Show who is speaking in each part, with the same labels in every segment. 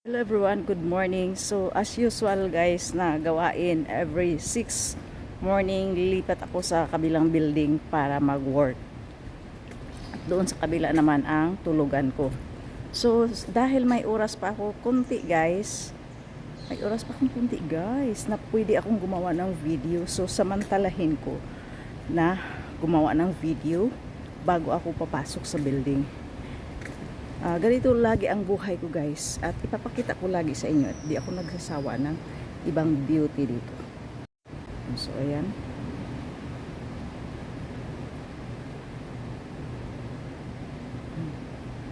Speaker 1: Hello everyone, good morning. So as usual guys na gawain, every 6 morning lilipat ako sa kabilang building para mag-work. At doon sa kabila naman ang tulugan ko. So dahil may oras pa ako kunti guys, na pwede akong gumawa ng video. So samantalahin ko na gumawa ng video bago ako papasok sa building. Ganito lagi ang buhay ko guys, at ipapakita ko lagi sa inyo at di ako nagsasawa ng ibang beauty dito. So ayan,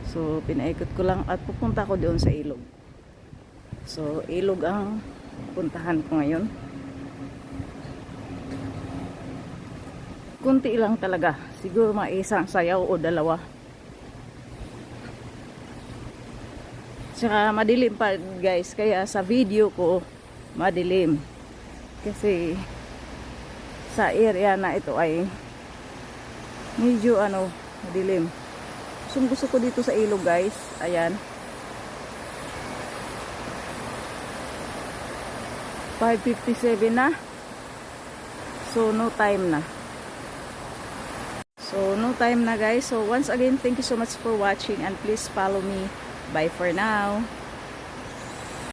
Speaker 1: so pinaikot ko lang at pupunta ko doon sa ilog. So ilog ang puntahan ko ngayon. Kunti lang talaga, siguro maisang sayaw o dalawa. Tsaka madilim pa guys, kaya sa video ko madilim kasi sa area na ito ay medyo madilim. So gusto ko dito sa ilog guys, ayan, 5:57 na, so no time na guys. So once again, thank you so much for watching and please follow me. Bye for now.